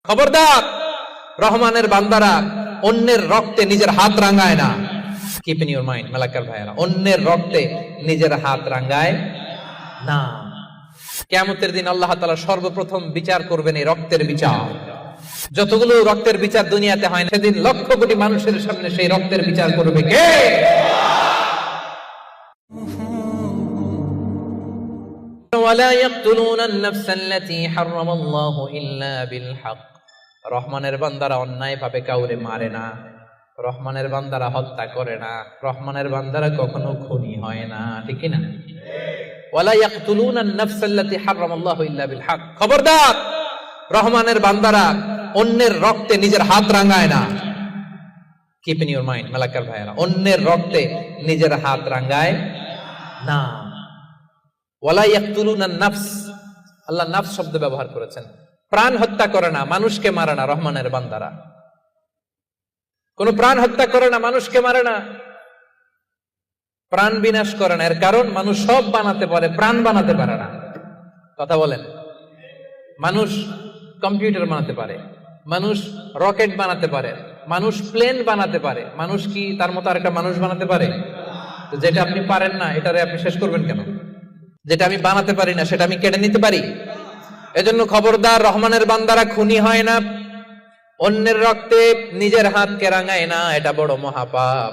খবরদার, রহমানের বান্দারা অন্যের রক্তে নিজের হাত রাঙায় না। Keep in your mind Malakar ভাইয়েরা, অন্যের রক্তে নিজের হাত রাঙায় না। কিয়ামতের দিন আল্লাহ তাআলা সর্বপ্রথম বিচার করবেন এই রক্তের বিচার। যতগুলো রক্তের বিচার দুনিয়াতে হয় না, সেদিন লক্ষ কোটি মানুষের সামনে সেই রক্তের বিচার করবে কে? ওয়ালা ইয়াকতুলুনা আন-নাফসাল্লাতী হারামাল্লাহু ইল্লা বিল হক। রহমানের বান্দারা অন্যায় ভাবে কাউরে মারে না, রহমানের বান্দারা হত্যা করে না, রহমানের বান্দারা কখনো খুনি হয় না, ঠিক কি না? ওয়ালা ইয়াকতুলুনা আন-নাফসাল্লাতী হারামাল্লাহু ইল্লা বিল হক। খবরদার, রহমানের বান্দারা অন্যের রক্তে নিজের হাত রাঙায় না। Keep in your mind Malakar ভাইয়েরা, অন্যের রক্তে নিজের হাত রাঙায় না। ওয়ালা ইয়াকতুলুনা আন-নাফস, আল্লাহ নাফস শব্দ ব্যবহার করেছেন। প্রাণ হত্যা করে না, মানুষকে মারে না রহমানের বান্দারা। কোন প্রাণ হত্যা করে না, মানুষকে মারে না, প্রাণ বিনাশ করে না। এর কারণ মানুষ সব বানাতে পারে, প্রাণ বানাতে পারে না। কথা বলেন। মানুষ কম্পিউটার বানাতে পারে, মানুষ রকেট বানাতে পারে, মানুষ প্লেন বানাতে পারে। মানুষ কি তার মতো আরেকটা মানুষ বানাতে পারে? যেটা আপনি পারেন না, এটারে আপনি শেষ করবেন কেন? যেটা আমি বানাতে পারি না, সেটা আমি কেটে নিতে পারি? এজন্য খবরদার, রহমানের বান্দারা খুনি হয় না, অন্যের রক্তে নিজের হাতকে রাঙায় না। এটা বড় মহাপাপ।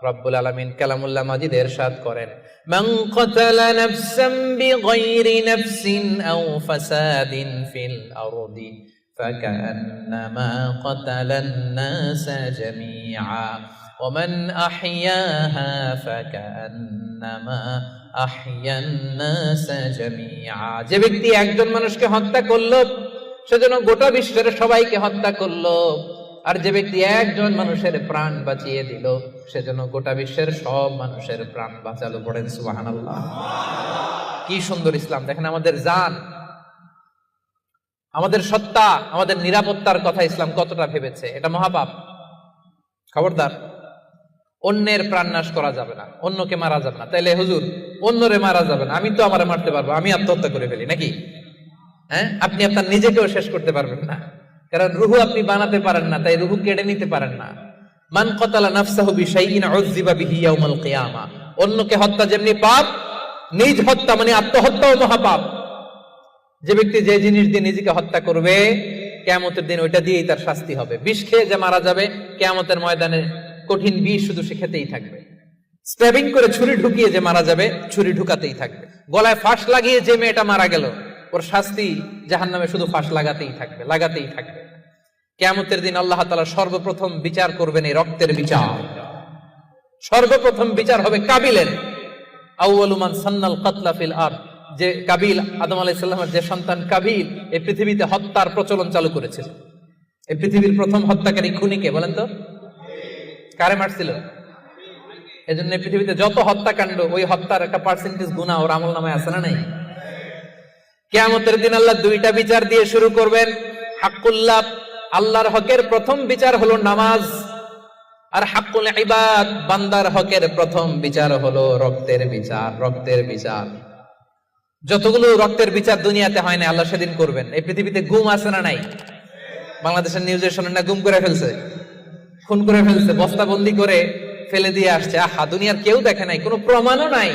রব্বুল আলামিন কালামুল্লাহ মাজিদে ইরশাদ করেন, মান কাতালা নাফসান বিগাইরি নাফসিন আও ফাসাদিন ফিল আরদি ফাকান্নামা কাতালান নাসা জামিআ ওয়া মান আহইয়াহা ফাকান্নামা আহইয়ান নাসা জামিআ। যে ব্যক্তি একজন মানুষকে হত্যা করলো, সেজন্য গোটা বিশ্বের সবাইকে হত্যা করলো। আর যে ব্যক্তি একজন মানুষের প্রাণ বাঁচিয়ে দিল, সেজন্য গোটা বিশ্বের সব মানুষের প্রাণ বাঁচালো। পড়েন সুবহানাল্লাহ। কি সুন্দর ইসলাম! দেখেন, আমাদের জান, আমাদের সত্তা, আমাদের নিরাপত্তার কথা ইসলাম কতটা ভেবেছে। এটা মহাপাপ। খবরদার, অন্যের প্রাণ নাশ করা যাবে না, অন্যকে মারা যাবে না। তাইলে হুজুর, অন্যরে মারা যাবে না, আমি তো আমারে মারতে পারবো, আমি আত্মহত্যা করে ফেলি নাকি? হ্যাঁ, আপনি আপনার নিজেকেও শেষ করতে পারবেন না, কারণ রুহু আপনি বানাতে পারেন না, তাই রুহু কেড়ে নিতে পারেন না। মান কাতালা নাফসাহু বিশাইইন উযযিবা বিহি ইয়াউমাল কিয়ামা। অন্যকে হত্যা যেমনি পাপ, নিজ হত্যা মানে আত্মহত্যাও মহাপাপ। যে ব্যক্তি যে জিনিস দিয়ে নিজেকে হত্যা করবে, কিয়ামতের দিন ওইটা দিয়েই তার শাস্তি হবে। বিষ খেয়ে যে মারা যাবে, কিয়ামতের ময়দানে কঠিন বিষ শুধু সে খেতেই থাকবে। স্ট্যাবিং করে ছুরি ঢুকিয়ে যে মারা যাবে, ছুরি ঢুকাতেই থাকবে। গলায় ফাঁস লাগিয়ে যে মেয়েটা মারা গেল, ওর শাস্তি জাহান্নামে শুধু ফাঁস লাগাতেই থাকবে, লাগাতেই থাকবে। কিয়ামতের দিন আল্লাহ তাআলা সর্বপ্রথম বিচার করবেন এই রক্তের বিচার। সর্বপ্রথম বিচার হবে কাবিলের। আউয়ালু মান সান্নাল কাতলা ফিল আরদ। যে কাবিল, আদম আলাইহিস সালামের যে সন্তান কাবিল, এই পৃথিবীতে হত্যার প্রচলন চালু করেছিল। এই পৃথিবীর প্রথম হত্যাকারী খুনিকে বলেন তো? কারে মারছিল? এজন্য পৃথিবীতে যত হত্যাকাণ্ড, ওই হত্যার একটা পার্সেন্টেজ গুনাহ ওর আমলনামায় আছে না নাই? কিয়ামতের দিন আল্লাহ দুইটা বিচার দিয়ে শুরু করবেন। হাক্কুল্লাহ, আল্লাহর হকের প্রথম বিচার হলো নামাজ। আর হাক্কুল ইবাদ, বান্দার হকের প্রথম বিচার হলো রক্তের বিচার। রক্তের বিচার, যতগুলো রক্তের বিচার দুনিয়াতে হয় না, আল্লাহ সেদিন করবেন। এই পৃথিবীতে গুম আছে না নাই? বাংলাদেশের নিউজে শোনেন না, গুম করে ফেলছে, খুন করে ফেলছে, বস্তাবন্দি করে ফেলে দিয়ে আসছে। আহা, দুনিয়ার কেউ দেখে নাই, কোনো প্রমাণও নাই।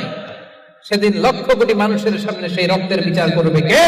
সেদিন লক্ষ কোটি মানুষের সামনে সেই রক্তের বিচার করবে কে?